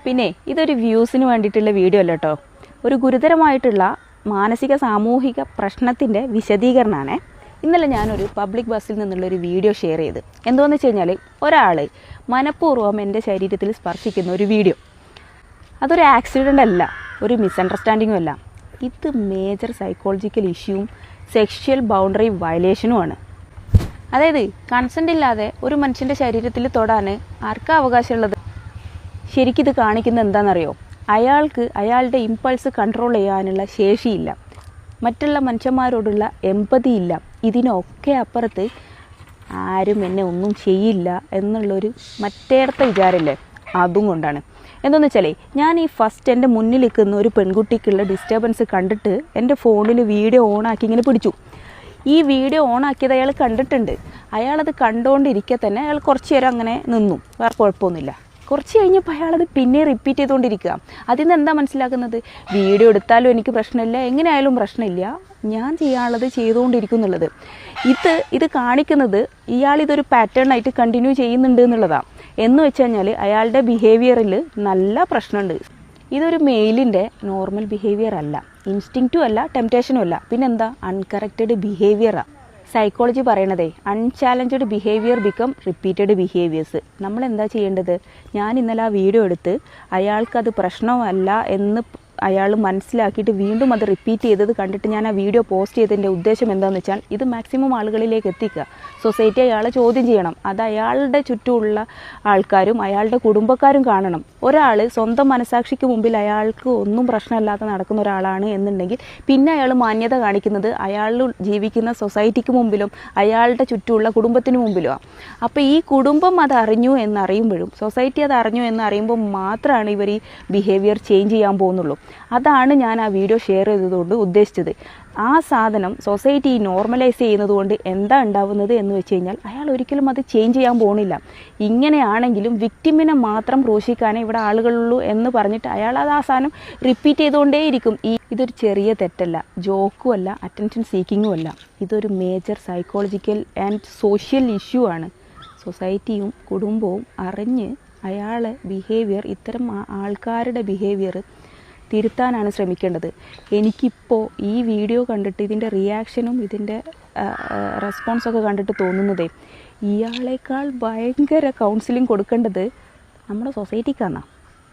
പിന്നെ ഇതൊരു വ്യൂസിന് വേണ്ടിയിട്ടുള്ള വീഡിയോ അല്ല കേട്ടോ. ഒരു ഗുരുതരമായിട്ടുള്ള മാനസിക സാമൂഹിക പ്രശ്നത്തിൻ്റെ വിശദീകരണമാണ്. ഇന്നലെ ഞാനൊരു പബ്ലിക് ബസ്സിൽ നിന്നുള്ളൊരു വീഡിയോ ഷെയർ ചെയ്ത്. എന്താണെന്ന് വെച്ച് കഴിഞ്ഞാൽ ഒരാൾ മനഃപൂർവ്വം എൻ്റെ ശരീരത്തിൽ സ്പർശിക്കുന്ന ഒരു വീഡിയോ. അതൊരു ആക്സിഡൻ്റ് അല്ല, ഒരു മിസ്അണ്ടർസ്റ്റാൻഡിങ്ങും അല്ല. ഇത് മേജർ സൈക്കോളജിക്കൽ ഇഷ്യൂവും സെക്ഷൽ ബൗണ്ടറി വയലേഷനുമാണ്. അതായത് കൺസെൻ്റ് ഇല്ലാതെ ഒരു മനുഷ്യൻ്റെ ശരീരത്തിൽ തൊടാൻ ആർക്കാ അവകാശമുള്ളത്? ശരിക്കിത് കാണിക്കുന്നത് എന്താണെന്നറിയോ? അയാൾക്ക് അയാളുടെ ഇമ്പൾസ് കൺട്രോൾ ചെയ്യാനുള്ള ശേഷിയില്ല, മറ്റുള്ള മനുഷ്യന്മാരോടുള്ള എമ്പതി ഇല്ല. ഇതിനൊക്കെ അപ്പുറത്ത് ആരും എന്നെ ഒന്നും ചെയ്യില്ല എന്നുള്ളൊരു മറ്റേടത്തെ വിചാരമില്ലേ, അതും കൊണ്ടാണ്. എന്താണെന്ന് വെച്ചാൽ ഞാൻ ഈ ഫസ്റ്റ് എൻ്റെ മുന്നിൽ നിൽക്കുന്ന ഒരു പെൺകുട്ടിക്കുള്ള ഡിസ്റ്റർബൻസ് കണ്ടിട്ട് എൻ്റെ ഫോണിൽ വീഡിയോ ഓണാക്കി ഇങ്ങനെ പിടിച്ചു. ഈ വീഡിയോ ഓണാക്കിയത് അയാൾ കണ്ടിട്ടുണ്ട്. അയാളത് കണ്ടുകൊണ്ടിരിക്കെ തന്നെ അയാൾ കുറച്ച് നേരം അങ്ങനെ നിന്നു, വേറെ കുഴപ്പമൊന്നുമില്ല. കുറച്ച് കഴിഞ്ഞപ്പോൾ അയാളത് പിന്നെ റിപ്പീറ്റ് ചെയ്തുകൊണ്ടിരിക്കുക. അതിൽ നിന്ന് എന്താ മനസ്സിലാക്കുന്നത്? വീഡിയോ എടുത്താലും എനിക്ക് പ്രശ്നമില്ല, എങ്ങനെയായാലും പ്രശ്നമില്ല, ഞാൻ ചെയ്യാനുള്ളത് ചെയ്തുകൊണ്ടിരിക്കും എന്നുള്ളത്. ഇത് കാണിക്കുന്നത് ഇയാളിതൊരു പാറ്റേണായിട്ട് കണ്ടിന്യൂ ചെയ്യുന്നുണ്ട് എന്നുള്ളതാണ്. എന്ന് വെച്ച് കഴിഞ്ഞാൽ അയാളുടെ ബിഹേവിയറിൽ നല്ല പ്രശ്നമുണ്ട്. ഇതൊരു മെയിലിൻ്റെ നോർമൽ ബിഹേവിയർ അല്ല, ഇൻസ്റ്റിങ്ക്റ്റും അല്ല, ടെംപ്റ്റേഷനും അല്ല, പിന്നെന്താ? അൺകറക്റ്റഡ് ബിഹേവിയറാണ്. സൈക്കോളജി പറയണതേ unchallenged behaviour become repeated behaviours. നമ്മൾ എന്താ ചെയ്യേണ്ടത്? ഞാൻ ഇന്നലെ ആ വീഡിയോ എടുത്ത് അയാൾക്കത് പ്രശ്നമല്ല എന്ന് അയാൾ മനസ്സിലാക്കിയിട്ട് വീണ്ടും അത് റിപ്പീറ്റ് ചെയ്തത് കണ്ടിട്ട് ഞാൻ ആ വീഡിയോ പോസ്റ്റ് ചെയ്തതിൻ്റെ ഉദ്ദേശം എന്താണെന്ന് വെച്ചാൽ ഇത് മാക്സിമം ആളുകളിലേക്ക് എത്തിക്കുക. സൊസൈറ്റി അയാളെ ചോദ്യം ചെയ്യണം. അത് അയാളുടെ ചുറ്റുമുള്ള ആൾക്കാരും അയാളുടെ കുടുംബക്കാരും കാണണം. ഒരാൾ സ്വന്തം മനസാക്ഷിക്ക് മുമ്പിൽ അയാൾക്ക് ഒന്നും പ്രശ്നമില്ലാതെ നടക്കുന്ന ഒരാളാണ് എന്നുണ്ടെങ്കിൽ പിന്നെ അയാൾ മാന്യത കാണിക്കുന്നത് അയാൾ ജീവിക്കുന്ന സൊസൈറ്റിക്ക് മുമ്പിലും അയാളുടെ ചുറ്റുമുള്ള കുടുംബത്തിന് മുമ്പിലുമാണ്. അപ്പോൾ ഈ കുടുംബം അത് അറിഞ്ഞു എന്നറിയുമ്പോഴും സൊസൈറ്റി അത് അറിഞ്ഞു എന്നറിയുമ്പോൾ മാത്രമാണ് ഇവർ ഈ ബിഹേവിയർ ചേഞ്ച് ചെയ്യാൻ പോകുന്നുള്ളൂ. അതാണ് ഞാൻ ആ വീഡിയോ ഷെയർ ചെയ്തതുകൊണ്ട് ഉദ്ദേശിച്ചത്. ആ സാധനം സൊസൈറ്റി നോർമലൈസ് ചെയ്യുന്നത് കൊണ്ട് എന്താ ഉണ്ടാവുന്നത് എന്ന് വെച്ച് കഴിഞ്ഞാൽ അയാൾ ഒരിക്കലും അത് ചേഞ്ച് ചെയ്യാൻ പോകുന്നില്ല. ഇങ്ങനെയാണെങ്കിലും വിക്ടിമിനെ മാത്രം ക്രൂശിക്കാനേ ഇവിടെ ആളുകളുള്ളൂ എന്ന് പറഞ്ഞിട്ട് അയാൾ അത് ആ സാധനം റിപ്പീറ്റ് ചെയ്തുകൊണ്ടേയിരിക്കും. ഇതൊരു ചെറിയ തെറ്റല്ല, ജോക്കും അല്ല, അറ്റൻഷൻ സീക്കിങ്ങും അല്ല. ഇതൊരു major psychological and social issue ആണ്. സൊസൈറ്റിയും കുടുംബവും അറിഞ്ഞ് അയാളെ ബിഹേവിയർ, ഇത്തരം ആൾക്കാരുടെ ബിഹേവിയർ തിരുത്താനാണ് ശ്രമിക്കേണ്ടത്. എനിക്കിപ്പോൾ ഈ വീഡിയോ കണ്ടിട്ട് ഇതിൻ്റെ റിയാക്ഷനും ഇതിൻ്റെ റെസ്പോൺസൊക്കെ കണ്ടിട്ട് തോന്നുന്നതേ ഇയാളേക്കാൾ ഭയങ്കര കൗൺസിലിംഗ് കൊടുക്കേണ്ടത് നമ്മുടെ സൊസൈറ്റിക്കാണ്.